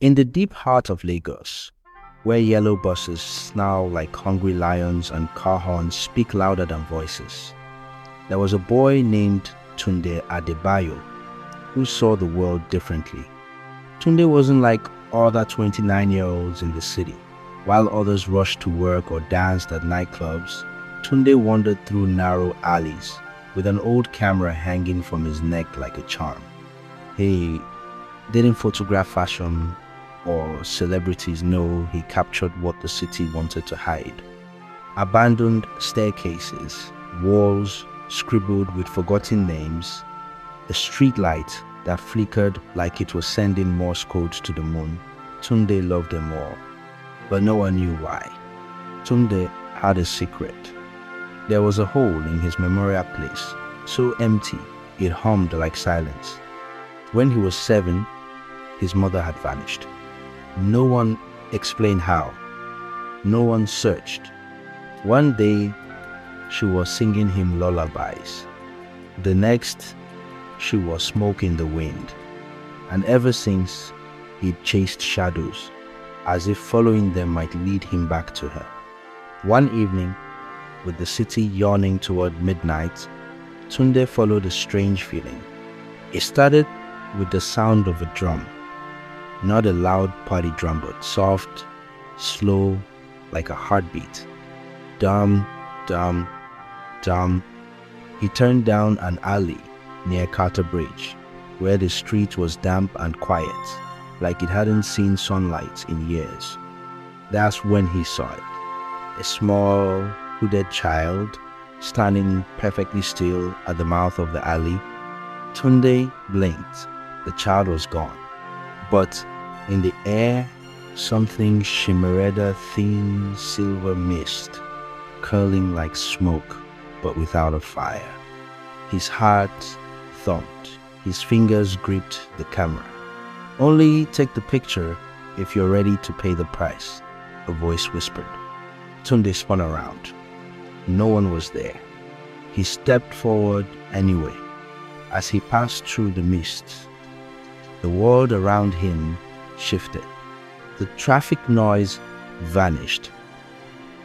In the deep heart of Lagos, where yellow buses snarl like hungry lions and car horns speak louder than voices, there was a boy named Tunde Adebayo who saw the world differently. Tunde wasn't like other 29-year-olds in the city. While others rushed to work or danced at nightclubs, Tunde wandered through narrow alleys with an old camera hanging from his neck like a charm. He didn't photograph fashion or celebrities. No, he captured what the city wanted to hide. Abandoned staircases, walls scribbled with forgotten names, a street light that flickered like it was sending Morse codes to the moon. Tunde loved them all, but no one knew why. Tunde had a secret. There was a hole in his memorial place, so empty it hummed like silence. When he was 7, his mother had vanished. No one explained how. No one searched. One day, she was singing him lullabies. The next, she was smoking the wind. And ever since, he'd chased shadows, as if following them might lead him back to her. One evening, with the city yawning toward midnight, Tunde followed a strange feeling. It started with the sound of a drum. Not a loud party drum, but soft, slow, like a heartbeat. Dum, dum, dum. He turned down an alley near Carter Bridge, where the street was damp and quiet, like it hadn't seen sunlight in years. That's when he saw it. A small, hooded child standing perfectly still at the mouth of the alley. Tunde blinked. The child was gone. But in the air, something shimmered, a thin silver mist, curling like smoke, but without a fire. His heart thumped. His fingers gripped the camera. "Only take the picture if you're ready to pay the price," a voice whispered. Tunde spun around. No one was there. He stepped forward anyway. As he passed through the mist, the world around him shifted. The traffic noise vanished.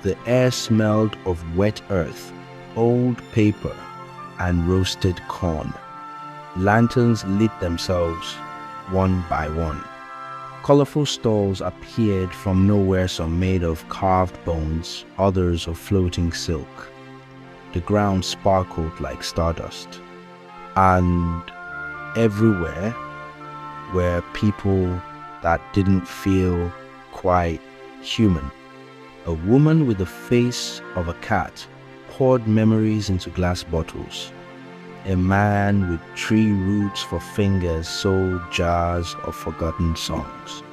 The air smelled of wet earth, old paper, and roasted corn. Lanterns lit themselves one by one. Colorful stalls appeared from nowhere, some made of carved bones, others of floating silk. The ground sparkled like stardust. And everywhere were people that didn't feel quite human. A woman with the face of a cat poured memories into glass bottles. A man with tree roots for fingers sold jars of forgotten songs.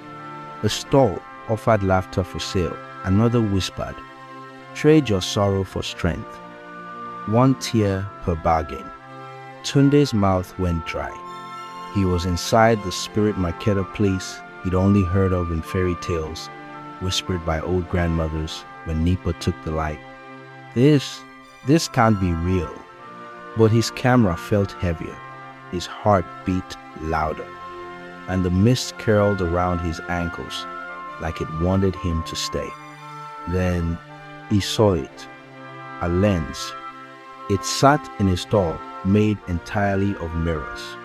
A stall offered laughter for sale. Another whispered, "Trade your sorrow for strength." One tear per bargain. Tunde's mouth went dry. He was inside the spirit marketer place he'd only heard of in fairy tales, whispered by old grandmothers when Nipa took the light. This can't be real. But his camera felt heavier, his heart beat louder, and the mist curled around his ankles like it wanted him to stay. Then he saw it, a lens. It sat in a stall made entirely of mirrors.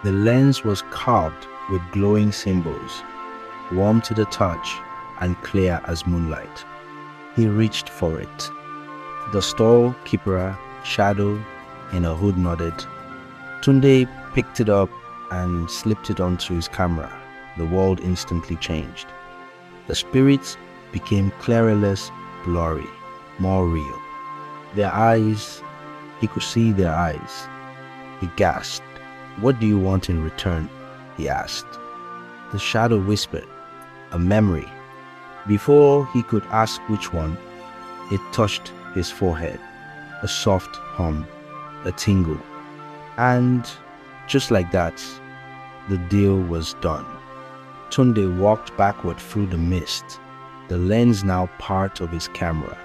The lens was carved with glowing symbols, warm to the touch and clear as moonlight. He reached for it. The stall keeper, shadow in a hood, nodded. Tunde picked it up and slipped it onto his camera. The world instantly changed. The spirits became clearless, blurry, more real. Their eyes, he could see their eyes. He gasped. "What do you want in return?" he asked. The shadow whispered, "A memory." Before he could ask which one, it touched his forehead. A soft hum, a tingle. And just like that, the deal was done. Tunde walked backward through the mist, the lens now part of his camera.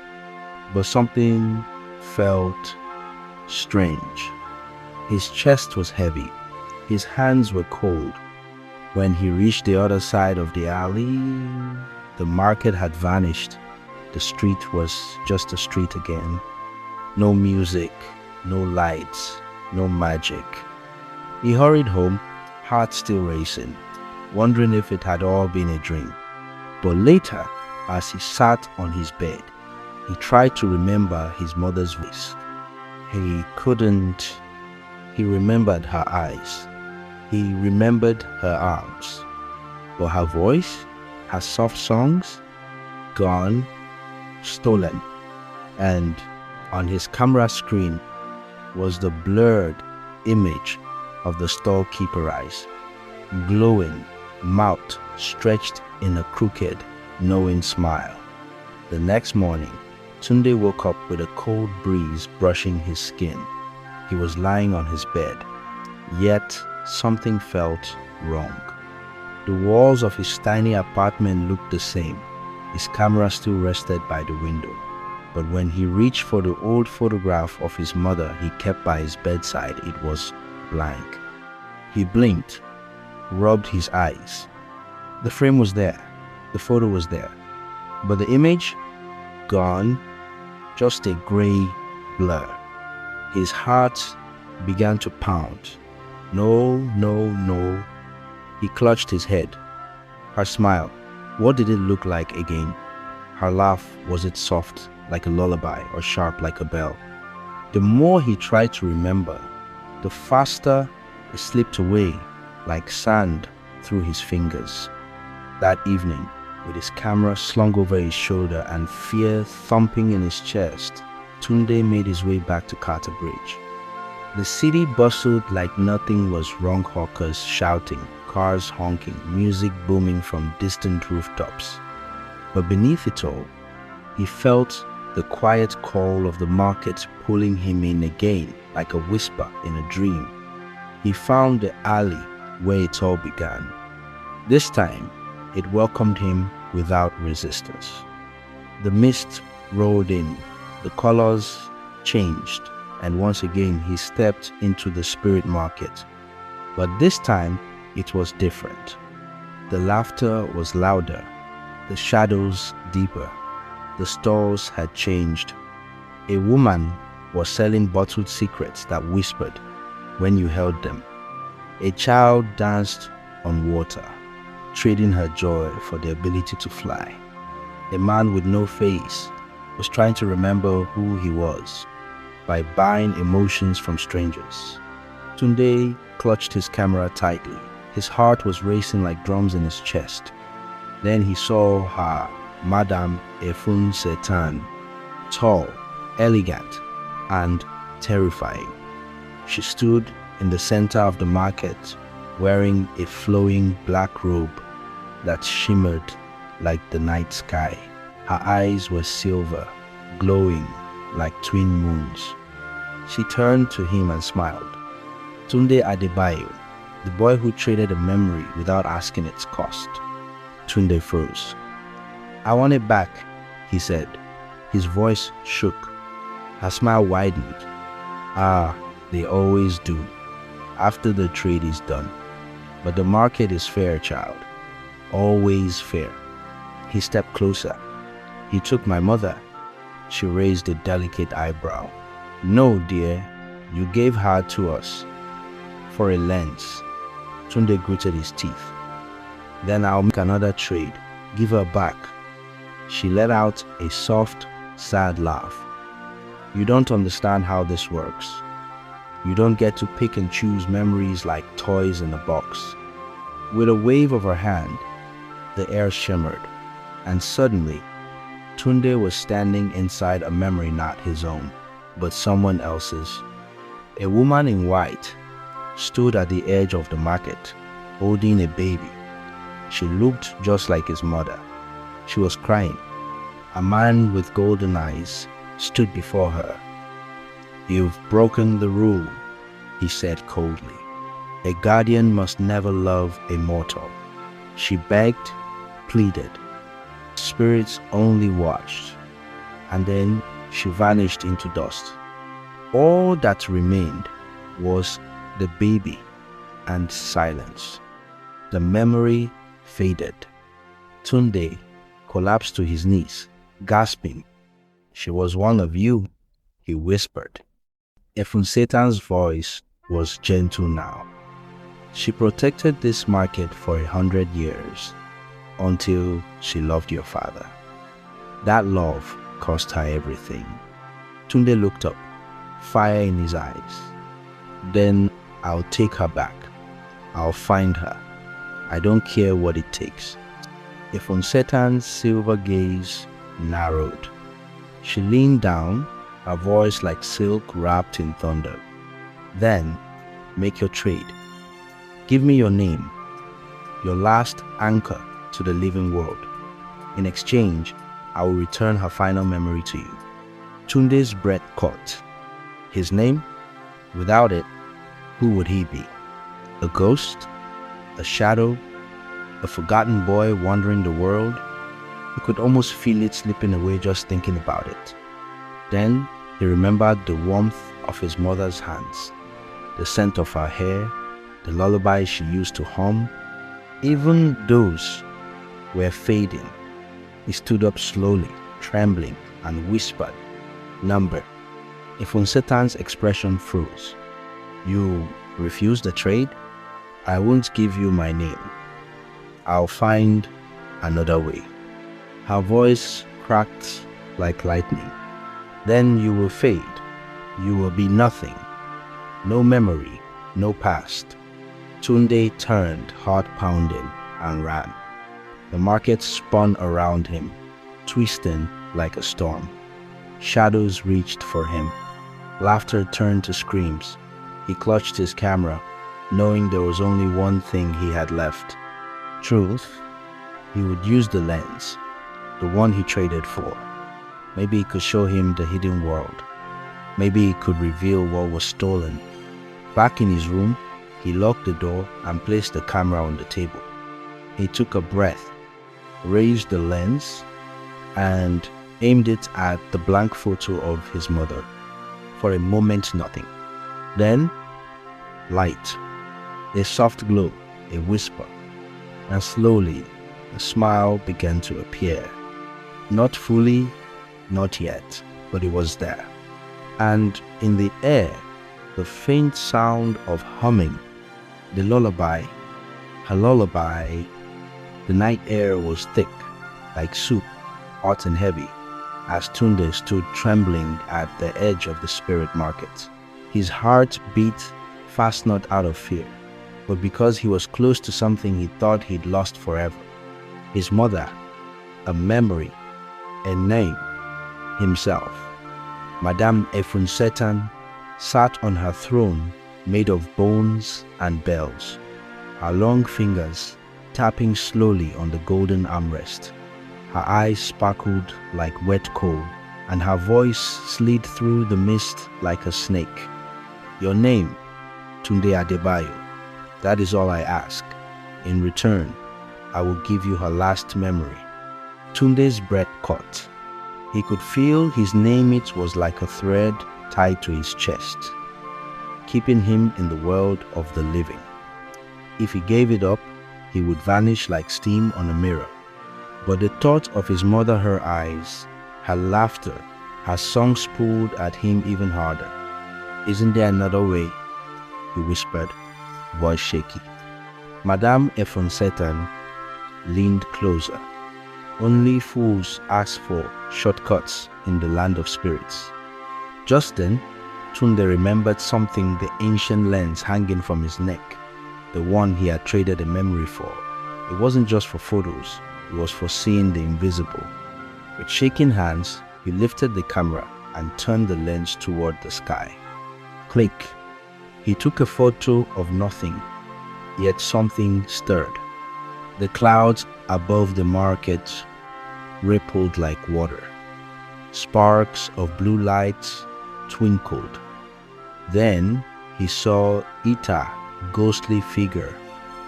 But something felt strange. His chest was heavy. His hands were cold. When he reached the other side of the alley, the market had vanished. The street was just a street again. No music, no lights, no magic. He hurried home, heart still racing, wondering if it had all been a dream. But later, as he sat on his bed, he tried to remember his mother's voice. He couldn't. He remembered her eyes. He remembered her arms. But her voice, her soft songs, gone, stolen. And on his camera screen was the blurred image of the storekeeper's eyes, glowing, mouth stretched in a crooked, knowing smile. The next morning, Tunde woke up with a cold breeze brushing his skin. He was lying on his bed, yet something felt wrong. The walls of his tiny apartment looked the same. His camera still rested by the window. But when he reached for the old photograph of his mother he kept by his bedside, it was blank. He blinked, rubbed his eyes. The frame was there, the photo was there, but the image, gone, just a gray blur. His heart began to pound. No, no, no. He clutched his head. Her smile, what did it look like again? Her laugh, was it soft like a lullaby or sharp like a bell? The more he tried to remember, the faster it slipped away like sand through his fingers. That evening, with his camera slung over his shoulder and fear thumping in his chest, Tunde made his way back to Carter Bridge. The city bustled like nothing was wrong, hawkers shouting, cars honking, music booming from distant rooftops. But beneath it all, he felt the quiet call of the market pulling him in again like a whisper in a dream. He found the alley where it all began. This time, it welcomed him without resistance. The mist rolled in, the colors changed, and once again he stepped into the spirit market. But this time, it was different. The laughter was louder, the shadows deeper. The stalls had changed. A woman was selling bottled secrets that whispered when you held them. A child danced on water, trading her joy for the ability to fly. A man with no face was trying to remember who he was by buying emotions from strangers. Tunde clutched his camera tightly. His heart was racing like drums in his chest. Then he saw her, Madame Efun Setan, tall, elegant, and terrifying. She stood in the center of the market, wearing a flowing black robe that shimmered like the night sky. Her eyes were silver, glowing like twin moons. She turned to him and smiled. Tunde Adebayo, the boy who traded a memory without asking its cost. Tunde froze. "I want it back," he said. His voice shook. Her smile widened. "Ah, they always do, after the trade is done. But the market is fair, child. Always fair." He stepped closer. "He took my mother." She raised a delicate eyebrow. "No, dear, you gave her to us for a lens." Tunde gritted his teeth. "Then I'll make another trade. Give her back." She let out a soft, sad laugh. "You don't understand how this works. You don't get to pick and choose memories like toys in a box." With a wave of her hand, the air shimmered, and suddenly, Tunde was standing inside a memory not his own, but someone else's. A woman in white stood at the edge of the market, holding a baby. She looked just like his mother. She was crying. A man with golden eyes stood before her. "You've broken the rule," he said coldly. "A guardian must never love a mortal." She begged, pleaded. Spirits only watched, and then she vanished into dust. All that remained was the baby and silence. The memory faded. Tunde collapsed to his knees, gasping. "She was one of you," he whispered. Efunsetan's voice was gentle now. "She protected this market for 100 years until she loved your father. That love cost her everything." Tunde looked up, fire in his eyes. "Then I'll take her back. I'll find her. I don't care what it takes." Efunsetan's silver gaze narrowed. She leaned down, her voice like silk wrapped in thunder. "Then, make your trade. Give me your name, your last anchor to the living world. In exchange, I will return her final memory to you." Tunde's breath caught. His name? Without it, who would he be? A ghost? A shadow? A forgotten boy wandering the world? He could almost feel it slipping away just thinking about it. Then he remembered the warmth of his mother's hands, the scent of her hair, the lullabies she used to hum. Even those were fading. He stood up slowly, trembling, and whispered, "Number." Efunsetan's expression froze. "You refuse the trade? I won't give you my name. I'll find another way." Her voice cracked like lightning. "Then you will fade. You will be nothing. No memory, no past." Tunde turned, heart pounding, and ran. The market spun around him, twisting like a storm. Shadows reached for him. Laughter turned to screams. He clutched his camera, knowing there was only one thing he had left. Truth. He would use the lens, the one he traded for. Maybe it could show him the hidden world. Maybe it could reveal what was stolen. Back in his room, he locked the door and placed the camera on the table. He took a breath, raised the lens, and aimed it at the blank photo of his mother. For a moment, nothing. Then, light, a soft glow, a whisper, and slowly, a smile began to appear. Not fully, not yet, but it was there. And in the air, the faint sound of humming, the lullaby, her lullaby. The night air was thick, like soup, hot and heavy, as Tunde stood trembling at the edge of the spirit market. His heart beat fast, not out of fear, but because he was close to something he thought he'd lost forever. His mother, a memory, a name, himself. Madame Efunsetan sat on her throne made of bones and bells, her long fingers tapping slowly on the golden armrest. Her eyes sparkled like wet coal, and her voice slid through the mist like a snake. "Your name, Tunde Adebayo. That is all I ask. In return, I will give you her last memory." Tunde's breath caught. He could feel his name. It was like a thread tied to his chest, keeping him in the world of the living. If he gave it up, he would vanish like steam on a mirror. But the thought of his mother, her eyes, her laughter, her songs pulled at him even harder. "Isn't there another way?" he whispered, voice shaky. Madame Efunsetan leaned closer. Only fools ask for shortcuts in the land of spirits. Just then, Tunde remembered something, the ancient lens hanging from his neck, the one he had traded a memory for. It wasn't just for photos, it was for seeing the invisible. With shaking hands, he lifted the camera and turned the lens toward the sky. Click. He took a photo of nothing, yet something stirred. The clouds above the market rippled like water. Sparks of blue lights twinkled. Then he saw Ita, ghostly figure,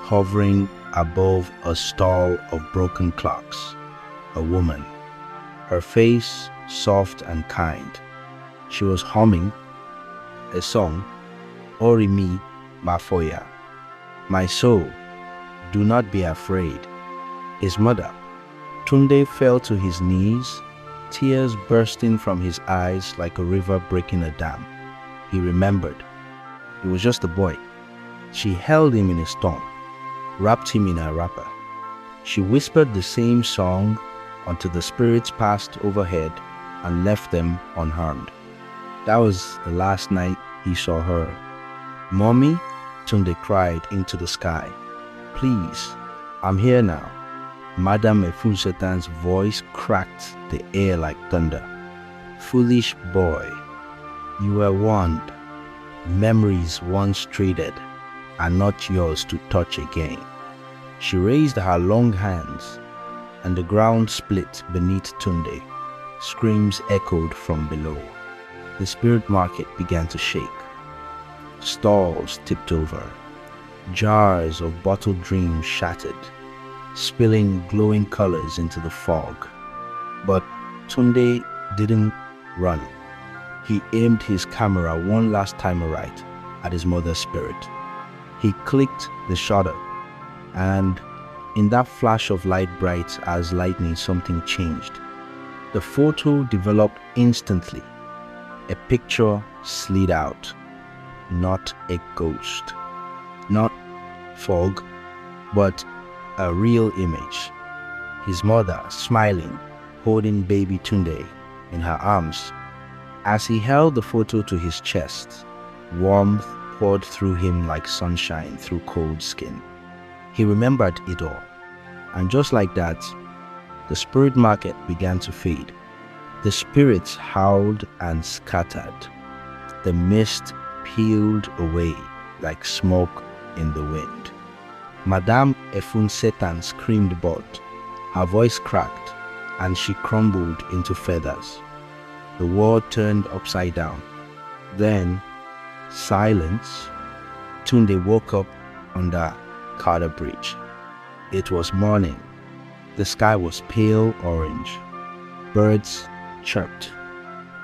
hovering above a stall of broken clocks. A woman, her face soft and kind. She was humming a song, Orimi Mafoya. My soul, "Do not be afraid." His mother. Tunde fell to his knees, tears bursting from his eyes like a river breaking a dam. He remembered. He was just a boy. She held him in a storm, wrapped him in her wrapper. She whispered the same song until the spirits passed overhead and left them unharmed. That was the last night he saw her. "Mommy," Tunde cried into the sky. "Please, I'm here now." Madame Efunsetan's voice cracked the air like thunder. "Foolish boy, you were warned. Memories once traded are not yours to touch again." She raised her long hands, and the ground split beneath Tunde. Screams echoed from below. The spirit market began to shake. Stalls tipped over. Jars of bottled dreams shattered, spilling glowing colors into the fog. But Tunde didn't run. He aimed his camera one last time right at his mother's spirit. He clicked the shutter, and in that flash of light bright as lightning, something changed. The photo developed instantly. A picture slid out. Not a ghost, not fog, but a real image. His mother smiling, holding baby Tunde in her arms. As he held the photo to his chest, warmth poured through him like sunshine through cold skin. He remembered it all. And just like that, the spirit market began to fade. The spirits howled and scattered. The mist peeled away like smoke in the wind. Madame Efunsetan screamed but her voice cracked and she crumbled into feathers. The world turned upside down. Then, silence. Tunde woke up under Carter Bridge. It was morning. The sky was pale orange. Birds chirped.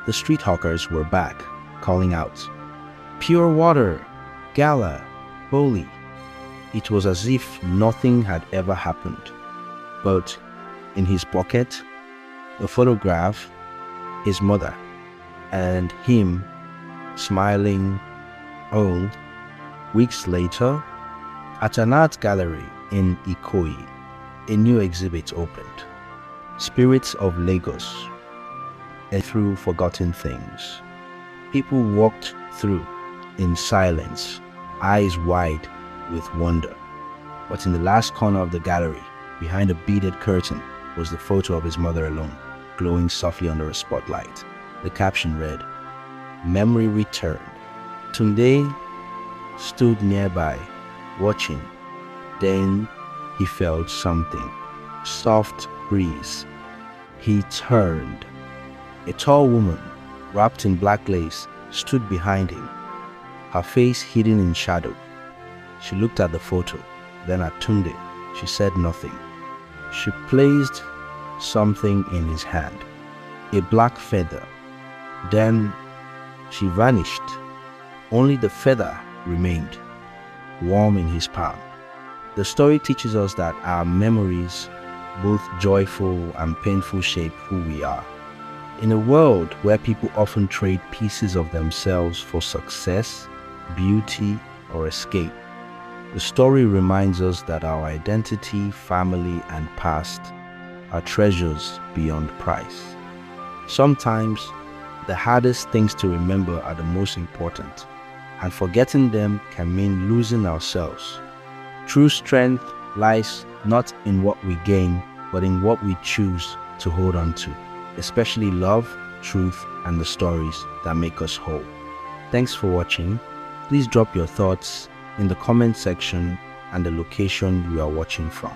The street hawkers were back, calling out, "Pure water, gala, holy." It was as if nothing had ever happened. But in his pocket, a photograph, his mother, and him smiling. Oh, weeks later, at an art gallery in Ikoyi, a new exhibit opened. Spirits of Lagos, and through forgotten things. People walked through in silence, eyes wide with wonder. But in the last corner of the gallery, behind a beaded curtain, was the photo of his mother alone, glowing softly under a spotlight. The caption read, "Memory returned." Tunde stood nearby, watching. Then he felt something. Soft breeze. He turned. A tall woman, wrapped in black lace, stood behind him, her face hidden in shadow. She looked at the photo, then at Tunde. She said nothing. She placed something in his hand, a black feather. Then she vanished. Only the feather remained, warm in his palm. The story teaches us that our memories, both joyful and painful, shape who we are. In a world where people often trade pieces of themselves for success, beauty, or escape, the story reminds us that our identity, family, and past are treasures beyond price. Sometimes, the hardest things to remember are the most important, and forgetting them can mean losing ourselves. True strength lies not in what we gain, but in what we choose to hold on to, especially love, truth, and the stories that make us whole. Thanks for watching. Please drop your thoughts in the comment section and the location you are watching from.